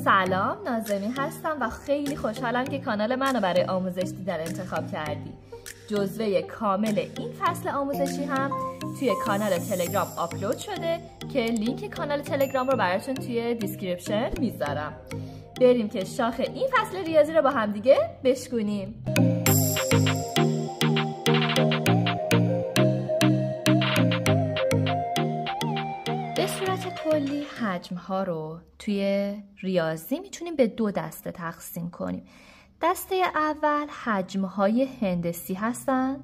سلام، نازمی هستم و خیلی خوشحالم که کانال منو برای آموزش دیدن انتخاب کردی. جزوه کامل این فصل آموزشی هم توی کانال تلگرام آپلود شده که لینک کانال تلگرام رو براتون توی دیسکریپشن میذارم. بریم که شاخ این فصل ریاضی رو با هم دیگه بشکونیم. به صورت کلی حجم ها رو توی ریاضی میتونیم به دو دسته تقسیم کنیم. دسته اول حجم های هندسی هستن،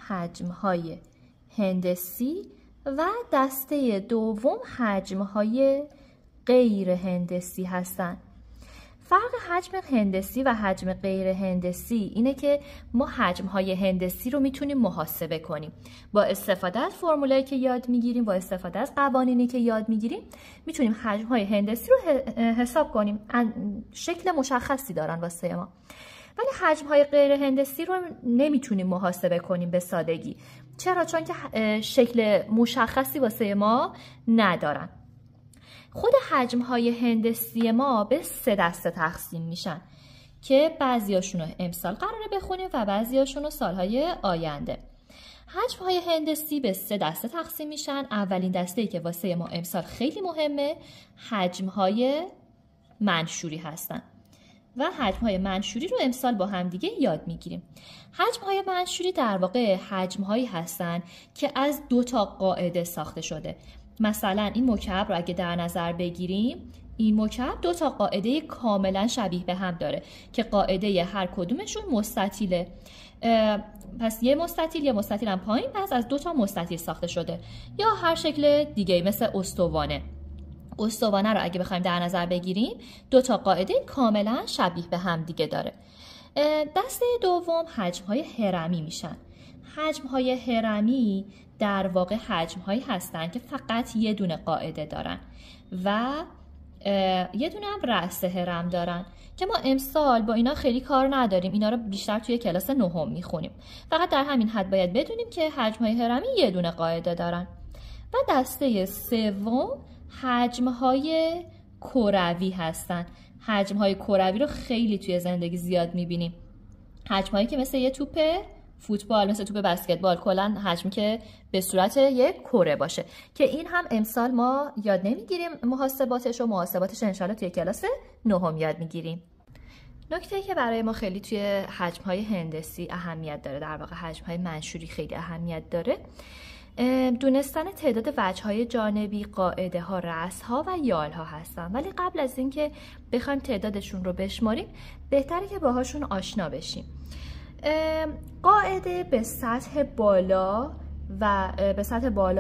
حجم های هندسی، و دسته دوم حجم های غیر هندسی هستن. فرق حجم هندسی و حجم غیر هندسی اینه که ما حجم‌های هندسی رو میتونیم محاسبه کنیم. با استفاده از فرمولایی که یاد میگیریم، با استفاده از قوانینی که یاد میگیریم، میتونیم حجم‌های هندسی رو حساب کنیم. شکل مشخصی دارن واسه ما. ولی حجم‌های غیر هندسی رو نمیتونیم محاسبه کنیم به سادگی. چرا؟ چون که شکل مشخصی واسه ما ندارن. خود حجم‌های هندسی ما به 3 دسته تقسیم میشن که بعضیاشون رو امسال قراره بخونیم و بعضیاشون رو سالهای آینده. حجم‌های هندسی به 3 دسته تقسیم میشن. اولین دسته‌ای که واسه ما امسال خیلی مهمه حجم‌های منشوری هستن و حجم‌های منشوری رو امسال با هم دیگه یاد میگیریم. حجم‌های منشوری در واقع حجم‌هایی هستن که از 2 تا قاعده ساخته شده. مثلا این مکعب رو اگه در نظر بگیریم، این مکعب 2 تا قاعده کاملا شبیه به هم داره که قاعده هر کدومشون مستطیله. پس یه مستطیل هم پایین، پس از 2 تا مستطیل ساخته شده. یا هر شکل دیگه مثل استوانه رو اگه بخوایم در نظر بگیریم 2 تا قاعده کاملا شبیه به هم دیگه داره. دسته دوم حجم‌های هرمی میشن. حجم‌های هرمی در واقع حجم‌هایی هستن که فقط یه دونه قاعده دارن و یه دونه هم رأس هرم دارن که ما امسال با اینا خیلی کار نداریم. اینا رو بیشتر توی کلاس 9 میخونیم. فقط در همین حد باید بدونیم که حجم‌های هرمی یه دونه قاعده دارن. و دسته سوم حجم‌های کروی هستن. حجم‌های کروی رو خیلی توی زندگی زیاد می‌بینیم. حجم‌هایی که مثل یه توپ فوتبال، مثل توپ بسکتبال، کلاً حجمی که به صورت یک کره باشه که این هم امسال ما یاد نمیگیریم. محاسباتش انشالله توی کلاس 9 یاد میگیریم. نکته‌ای که برای ما خیلی توی حجم‌های هندسی اهمیت داره، در واقع حجم‌های منشوری خیلی اهمیت داره، دونستن تعداد وجه‌های جانبی، قاعده‌ها، رأس‌ها و یال‌ها هستن. ولی قبل از اینکه بخوایم تعدادشون رو بشماریم، بهتره که باهاشون آشنا بشیم. قاعده به سطح بالا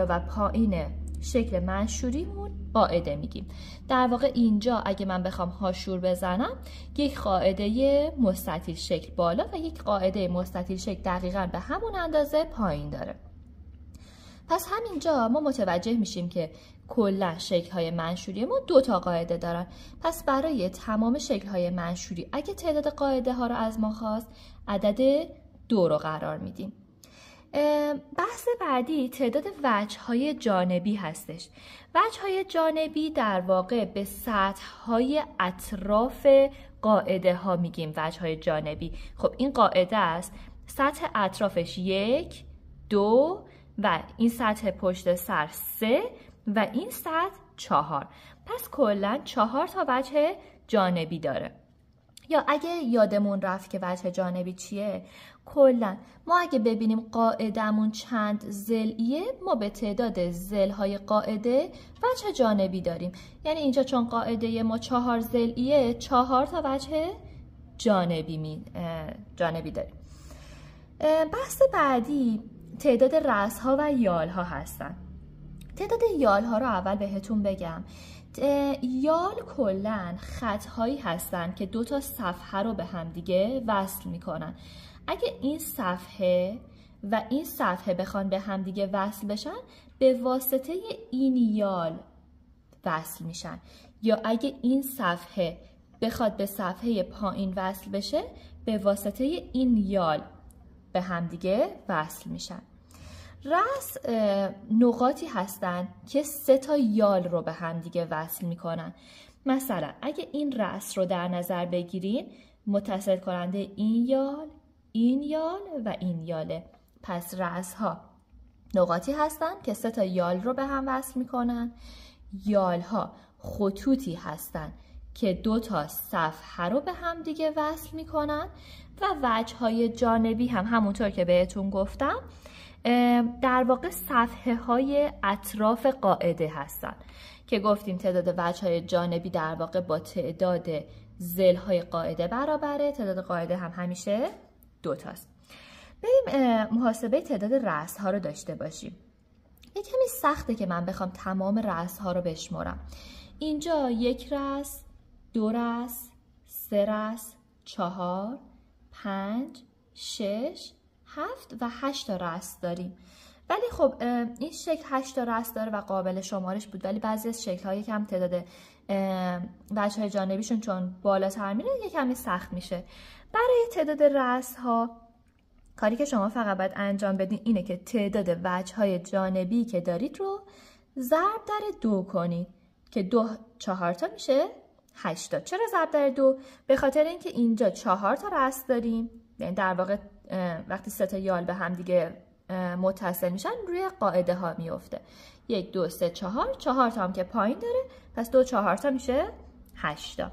و پایین شکل منشوریمون قاعده میگیم. در واقع اینجا اگه من بخوام هاشور بزنم، یک قاعده مستطیل شکل بالا و یک قاعده مستطیل شکل دقیقاً به همون اندازه پایین داره. پس همینجا ما متوجه میشیم که کلا شکل‌های منشوری ما 2 تا قاعده دارن. پس برای تمام شکل‌های منشوری اگه تعداد قاعده ها رو از ما خواست، عدد 2 رو قرار میدیم. بحث بعدی تعداد وجه‌های جانبی هستش. وجه‌های جانبی در واقع به سطح‌های اطراف قاعده ها میگیم وجه‌های جانبی. خب این قاعده است، سطح اطرافش 1، 2 و این سطح پشت سر 3 و این سطح 4. پس کلاً 4 تا وجه جانبی داره. یا اگه یادمون رفت که وجه جانبی چیه، کلاً ما اگه ببینیم قاعدمون چند ضلعیه، ما به تعداد ضلع‌های قاعده وجه جانبی داریم. یعنی اینجا چون قاعده ما 4 ضلعیه، 4 تا وجه جانبی داریم. بحث بعدی تعداد رأس‌ها و یال‌ها هستن. تعداد یال‌ها رو اول بهتون بگم. یال کلاً خط‌هایی هستن که 2 تا صفحه رو به هم دیگه وصل میکنن. اگه این صفحه و این صفحه بخوان به هم دیگه وصل بشن، به واسطه این یال وصل میشن. یا اگه این صفحه بخواد به صفحه پایین وصل بشه، به واسطه این یال به هم دیگه وصل میشن. رأس نقاطی هستن که 3 تا یال رو به هم دیگه وصل میکنن. مثلا اگه این رأس رو در نظر بگیرین، متصل کننده این یال و این یاله. پس رأس ها نقاطی هستن که 3 یال رو به هم وصل میکنن. یال ها خطوطی هستن که 2 صفحه رو به هم دیگه وصل میکنن و وجه های جانبی هم همونطور که بهتون گفتم در واقع صفحه های اطراف قاعده هستن که گفتیم تعداد وجه های جانبی در واقع با تعداد ضلع های قاعده برابره. تعداد قاعده هم همیشه 2 است. بریم محاسبه تعداد رأس ها رو داشته باشیم. یه کمی سخته که من بخوام تمام رأس ها رو بشمارم. اینجا 1 رأس، 2 رأس، 3 رأس، 4، 5، 6، 7 و 8 رأس داریم. ولی خب این شکل 8 رأس داره و قابل شمارش بود، ولی بعضی از شکل های کم تعداد وجه جانبیشون چون بالاتر میره یه کمی سخت میشه. برای تعداد رأس ها کاری که شما فقط باید انجام بدین اینه که تعداد وجه‌های جانبی که دارید رو ضرب در 2 کنید که 2 4 تا میشه 8 تا. چرا ضرب در 2؟ به خاطر اینکه اینجا 4 تا رأس داریم، یعنی در واقع وقتی 3 یال به هم دیگه متصل میشن روی قاعده ها میفته. 1 2 3 4 4 تا هم که پایین داره، پس 2 4 تا میشه 8 تا.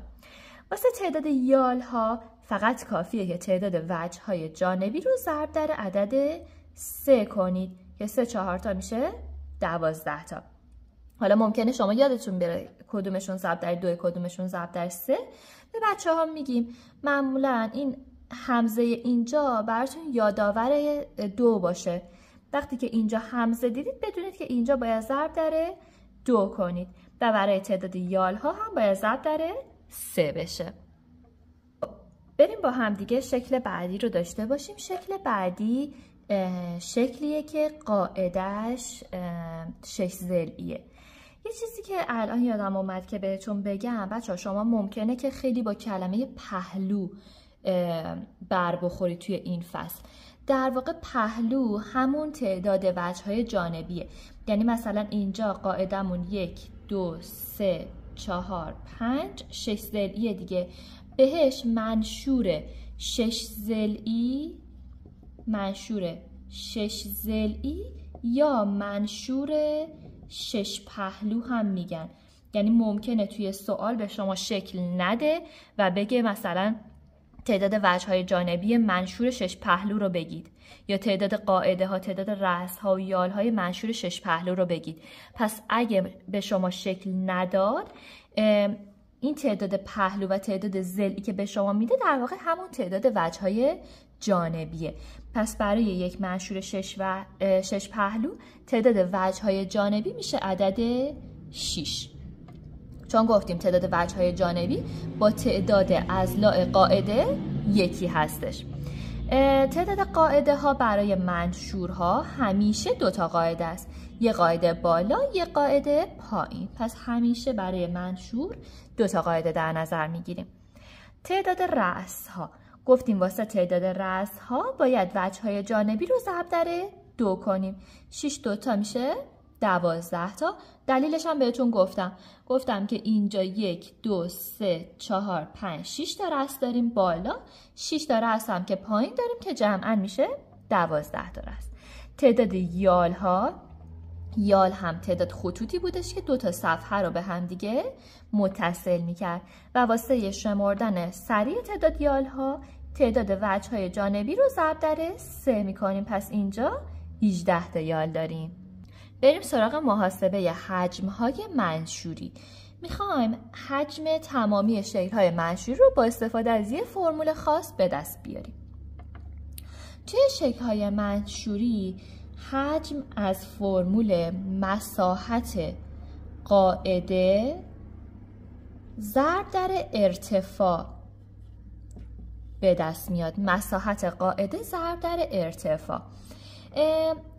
واسه تعداد یال ها فقط کافیه که تعداد وجه های جانبی رو ضرب در عدد 3 کنید که 3 4 تا میشه 12 تا. حالا ممکنه شما یادتون بره کدومشون ضرب در 2 کدومشون ضرب در 3. به بچه ها میگیم معمولا این همزه اینجا براتون یادآور 2 باشه. وقتی که اینجا همزه دیدید بدونید که اینجا باید ضرب در 2 کنید و برای تعداد یال ها هم باید ضرب در 3 بشه. بریم با هم دیگه شکل بعدی رو داشته باشیم. شکل بعدی شکلیه که قاعدهش 6 ضلعیه. یه چیزی که الان یادم اومد که بهتون بگم، بچه‌ها شما ممکنه که خیلی با کلمه پهلو بر بخورید توی این فصل. در واقع پهلو همون تعداد وجه‌های جانبیه. یعنی مثلا اینجا قاعدمون 1 2 3 4 5 6 ضلعیه دیگه. بهش منشور 6 ضلعی یا منشور 6 پهلو هم میگن. یعنی ممکنه توی سوال به شما شکل نده و بگه مثلا تعداد وجه‌های جانبی منشور 6 پهلو رو بگید، یا تعداد قاعده ها، تعداد رأس ها و یال های منشور 6 پهلو رو بگید. پس اگه به شما شکل نداد، این تعداد پهلو و تعداد ضلعی که به شما میده در واقع همون تعداد وجه‌های جانبیه. پس برای یک منشور 6 پهلو تعداد وجه‌های جانبی میشه عدد 6. چون گفتیم تعداد وجه‌های جانبی با تعداد اضلاع قاعده یکی هستش. تعداد قاعده ها برای منشورها همیشه 2 تا قاعده است. یه قاعده بالا، یه قاعده پایین. پس همیشه برای منشور 2 تا قاعده در نظر میگیریم. تعداد رأس ها گفتیم واسه تعداد رأس ها باید وجه‌های جانبی رو ضرب در 2 کنیم. 6 2 تا میشه 12 تا. دلیلش هم بهتون گفتم که اینجا 1 2 3 4 5 6 تا رأس داریم بالا، 6 تا رأس هم که پایین داریم که جمعاً میشه 12 تا رأس. تعداد یال ها، یال هم تعداد خطوطی بودش که 2 تا صفحه رو به هم دیگه متصل میکرد و واسه شمردن سریع تعداد یال ها تعداد وجه‌های جانبی رو ضرب در 3 میکنیم. پس اینجا 18 تا یال داریم. بریم سراغ محاسبه حجم‌های منشوری. میخوایم حجم تمامی شکل‌های منشوری رو با استفاده از یه فرمول خاص به دست بیاریم. توی شکل‌های منشوری حجم از فرمول مساحت قاعده ضرب در ارتفاع به دست میاد. مساحت قاعده ضرب در ارتفاع.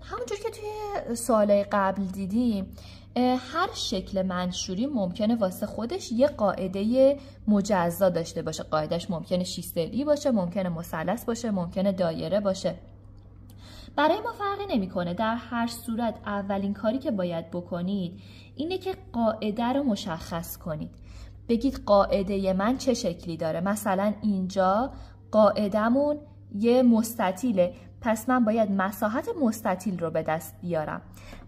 همونجور که توی سوالای قبل دیدیم، هر شکل منشوری ممکنه واسه خودش یه قاعده مجزا داشته باشه. قاعدهش ممکنه 6 ضلعی باشه، ممکنه مثلث باشه، ممکنه دایره باشه. برای ما فرقی نمیکنه. در هر صورت اولین کاری که باید بکنید اینه که قاعده رو مشخص کنید. بگید قاعده من چه شکلی داره. مثلا اینجا قاعدمون یه مستطیله، پس من باید مساحت مستطیل رو به دست بیارم.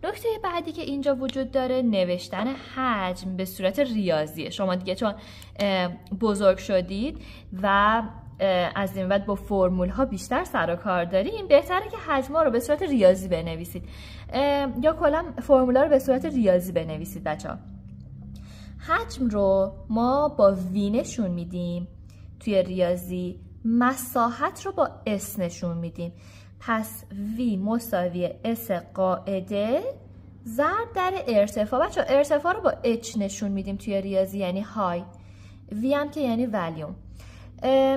نکته بعدی که اینجا وجود داره نوشتن حجم به صورت ریاضیه. شما دیگه چون بزرگ شدید و از این بعد با فرمول ها بیشتر سر و کار داریم، بهتره که حجم ها رو به صورت ریاضی بنویسید یا کلا فرمول ها رو به صورت ریاضی بنویسید بچه‌ها. حجم رو ما با وی نشون میدیم توی ریاضی، مساحت رو با اس نشون میدیم. پس وی مساوی اس قاعده ضرب در ارتفاع. بچه ارتفاع رو با اچ نشون میدیم توی ریاضی، یعنی های. وی هم که یعنی ولیوم.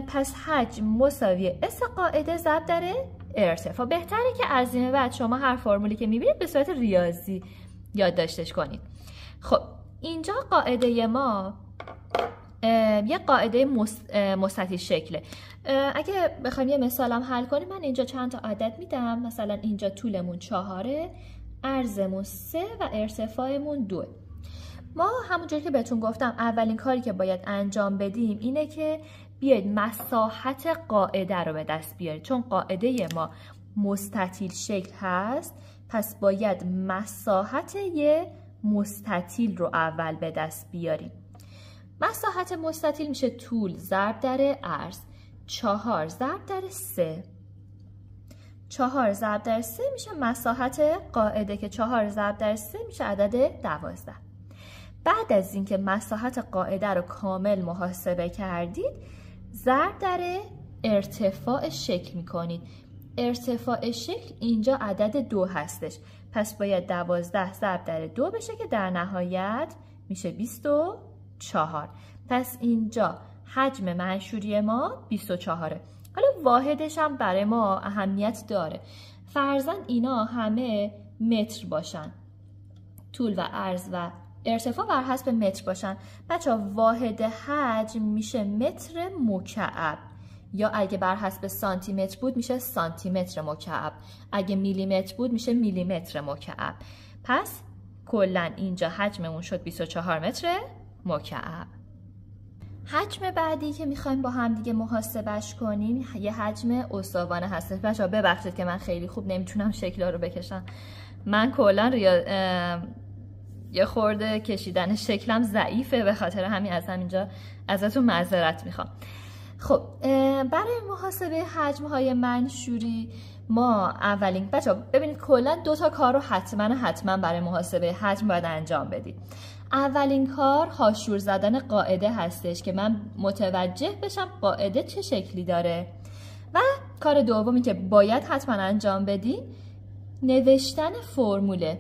پس حجم مساوی اس قاعده ضرب در ارتفاع. بهتره که از این بعد شما هر فرمولی که میبینید به صورت ریاضی یادداشتش کنید. خب اینجا قاعده ما یه قاعده مستطیل شکله. اگه بخوایم یه مثالم حل کنیم، من اینجا چند تا عدد میدم. مثلا اینجا طولمون 4، عرضمون 3 و ارتفاعمون 2. ما همونجوری که بهتون گفتم اولین کاری که باید انجام بدیم اینه که بیاید مساحت قاعده رو به دست بیارید. چون قاعده ما مستطیل شکل هست، پس باید مساحت یه مستطیل رو اول به دست بیاریم. مساحت مستطیل میشه طول ضرب در عرض. 4 ضرب در 3. 4 ضرب در 3 میشه مساحت قاعده که 4 ضرب در 3 میشه عدد 12. بعد از اینکه مساحت قاعده رو کامل محاسبه کردید، ضرب در ارتفاع شکل میکنید. ارتفاع شکل اینجا عدد 2 هستش، پس باید 12 ضرب در 2 بشه که در نهایت میشه 24. پس اینجا حجم منشوری ما 24. حالا واحدش هم برای ما اهمیت داره. فرضاً اینا همه متر باشن، طول و عرض و ارتفاع بر حسب متر باشن. بچه‌ها واحد حجم میشه متر مکعب، یا اگه بر حسب سانتی متر بود میشه سانتی متر مکعب، اگه میلی متر بود میشه میلی متر مکعب. پس کلاً اینجا حجممون شد 24 متر مکعب. حجم بعدی که میخوایم با هم دیگه محاسبش کنیم یه حجم استوانه هست. بچه‌ها ببخشید که من خیلی خوب نمیتونم شکل‌ها رو بکشم. من کلاً یه خورده کشیدن شکلم ضعیفه، به خاطر همین از همینجا ازتون معذرت میخوام. خب برای محاسبه حجم‌های منشوری ما اولین بچه‌ها ببینید کلاً 2 تا کار رو حتما برای محاسبه حجم باید انجام بدید. اولین کار هاشور زدن قاعده هستش که من متوجه بشم قاعده چه شکلی داره، و کار دومی که باید حتما انجام بدید نوشتن فرمول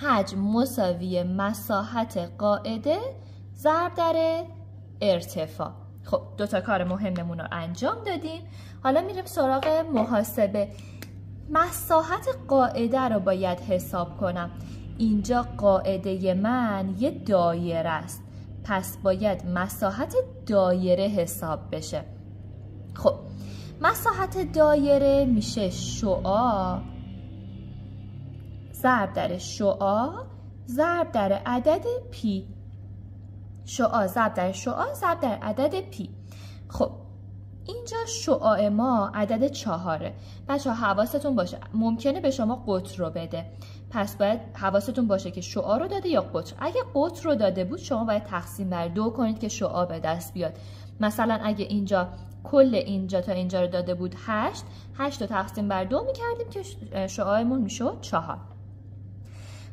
حجم مساوی مساحت قاعده ضرب در ارتفاع. خب 2 تا کار مهممون رو انجام دادیم. حالا میریم سراغ محاسبه. مساحت قاعده رو باید حساب کنم. اینجا قاعده من یه دایره است، پس باید مساحت دایره حساب بشه. خب مساحت دایره میشه شعاع ضرب در شعاع ضرب در عدد پی. شعاع ضرب در شعاع ضرب در عدد پی. خب اینجا شعاع ما عدد 4. بچه‌ها حواستون باشه ممکنه به شما قطر رو بده، پس باید حواستون باشه که شعاع رو داده یا قطر. اگه قطر رو داده بود شما باید تقسیم بر 2 کنید که شعاع به دست بیاد. مثلا اگه اینجا کل اینجا تا اینجا رو داده بود 8 رو تقسیم بر 2 میکردیم که شعاعمون میشد 4.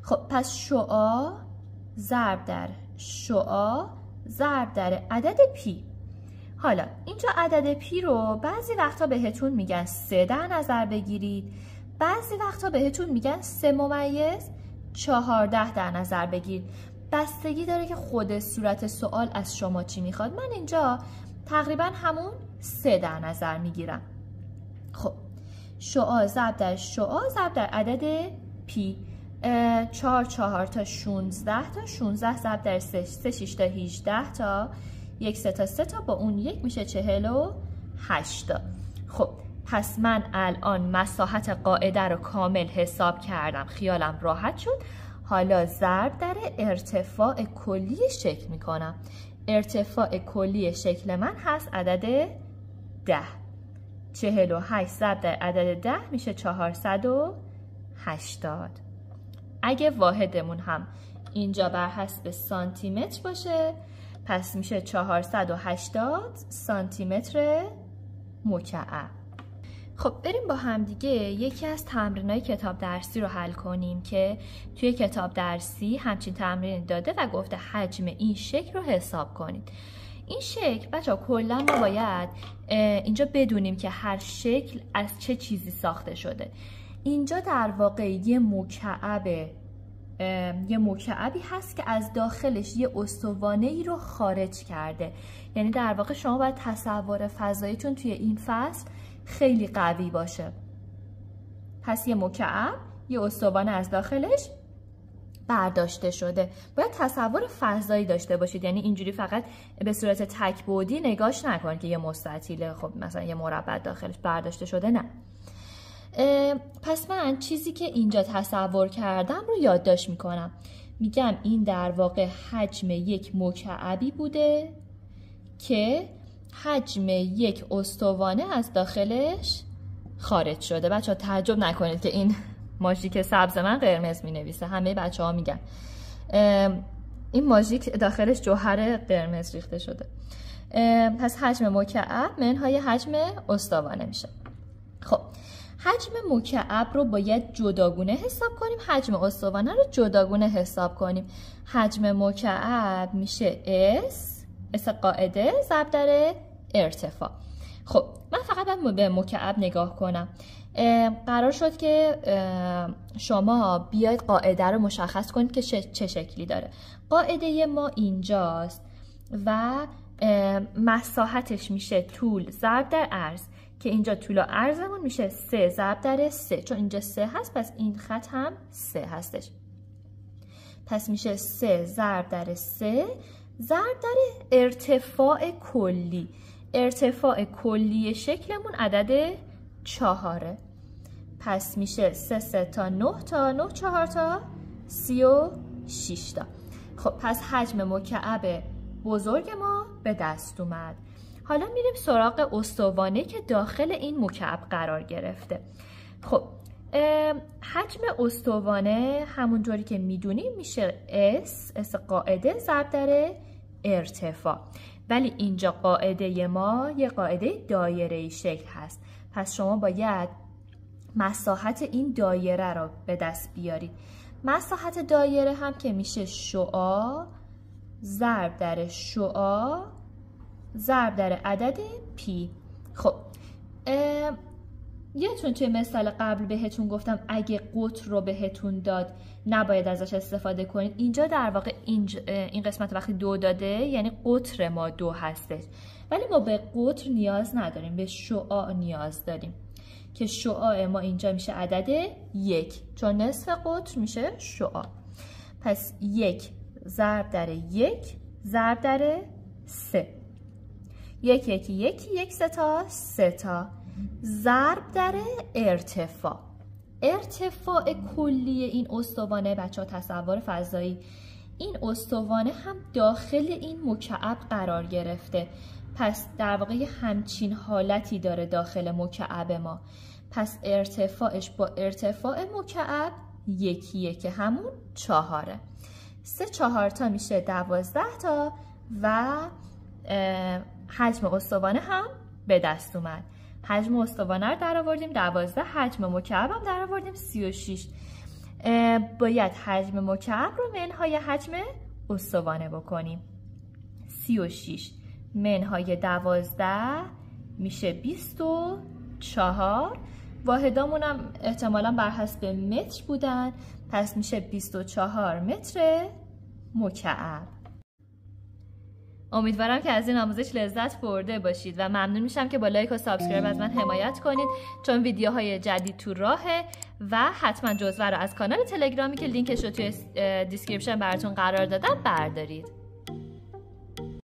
خب پس شعاع ضرب در شعاع ضرب در عدد پی. حالا اینجا عدد پی رو بعضی وقتا بهتون میگن 3 در نظر بگیرید، بعضی وقتا بهتون میگن 3.14 در نظر بگیرید. بستگی داره که خود صورت سوال از شما چی میخواد. من اینجا تقریبا همون 3 در نظر میگیرم. خب شعاع ضرب در شعاع ضرب در عدد پی. 4 تا 16 تا 16 ضرب در 3 6 تا 18 تا 1 3 تا 3 تا با اون 1 میشه 48 تا. خب پس من الان مساحت قاعده رو کامل حساب کردم، خیالم راحت شد. حالا ضرب در ارتفاع کلی شکل میکنم. ارتفاع کلی شکل من هست عدد 10. 48 ضرب در عدد 10 میشه 480. اگه واحدمون هم اینجا بر حسب سانتی متر باشه پس میشه 480 سانتی متر مکعب. خب بریم با هم دیگه یکی از تمرینای کتاب درسی رو حل کنیم که توی کتاب درسی همچین تمرین داده و گفته حجم این شکل رو حساب کنید. این شکل بچه‌ها کلا ما باید اینجا بدونیم که هر شکل از چه چیزی ساخته شده. اینجا در واقع یه مکعبی هست که از داخلش یه استوانه‌ای رو خارج کرده. یعنی در واقع شما باید تصور فضاییتون توی این فصل خیلی قوی باشه. پس یه مکعب یه استوانه از داخلش برداشته شده. باید تصور فضایی داشته باشید، یعنی اینجوری فقط به صورت تک بعدی نگاش نکنید که یه مستطیل خب مثلا یه مربع داخلش برداشته شده، نه. پس من چیزی که اینجا تصور کردم رو یادداشت میکنم. میگم این در واقع حجم یک مکعبی بوده که حجم یک استوانه از داخلش خارج شده. بچه ها تعجب نکنید که این ماژیک سبز من قرمز می نویسه. همه بچه ها میگن این ماژیک داخلش جوهر قرمز ریخته شده. پس حجم مکعب منهای حجم استوانه میشه. خب حجم مکعب رو باید جداگونه حساب کنیم، حجم استوانه رو جداگونه حساب کنیم. حجم مکعب میشه اس قاعده ضرب در ارتفاع. خب من فقط باید به مکعب نگاه کنم. قرار شد که شما بیاید قاعده رو مشخص کنید که چه شکلی داره. قاعده ما اینجاست و مساحتش میشه طول ضرب در عرض که اینجا طول و عرضمون میشه 3 ضرب در 3. چون اینجا 3 هست پس این خط هم 3 هستش. پس میشه 3 ضرب در 3 ضرب در ارتفاع کلی. ارتفاع کلی شکلمون عدد 4. پس میشه 3 تا 9 تا 9 4 تا 36 تا. خب پس حجم مکعب بزرگ ما به دست اومد. حالا میریم سراغ استوانه که داخل این مکعب قرار گرفته. خب حجم استوانه همونجوری که میدونیم میشه اس قاعده ضرب در ارتفاع. ولی اینجا قاعده ما یه قاعده دایره‌ای شکل هست. پس شما باید مساحت این دایره رو به دست بیارید. مساحت دایره هم که میشه شعاع ضرب در شعاع ضرب در عدد پی. خب یادتون توی مثال قبل بهتون گفتم اگه قطر رو بهتون داد نباید ازش استفاده کنید. اینجا در واقع این قسمت وقتی 2 داده یعنی قطر ما 2 هستش، ولی ما به قطر نیاز نداریم، به شعاع نیاز داریم که شعاع ما اینجا میشه عدد 1 چون نصف قطر میشه شعاع. پس 1 ضرب در 1 ضرب در 3. 1 1 1 1 3 تا 3 تا ضرب در ارتفاع. ارتفاع کلی این استوانه بچه ها تصور فضایی، این استوانه هم داخل این مکعب قرار گرفته. پس در واقع همچین حالتی داره داخل مکعب ما. پس ارتفاعش با ارتفاع مکعب یکیه که همون 4. 3 4 تا میشه 12 تا و حجم استوانه هم به دست اومد. حجم استوانه رو در آوردیم 12، حجم مکعب هم در آوردیم 36. باید حجم مکعب رو منهای حجم استوانه بکنیم. 36 منهای 12 میشه 24. واحدامون هم احتمالاً بر حسب متر بودن، پس میشه 24 متر مکعب. امیدوارم که از این آموزش لذت برده باشید و ممنون میشم که با لایک و سابسکرایب از من حمایت کنید چون ویدیوهای جدید تو راهه و حتما جزوه رو از کانال تلگرامی که لینکش رو توی دیسکریپشن براتون قرار دادم بردارید.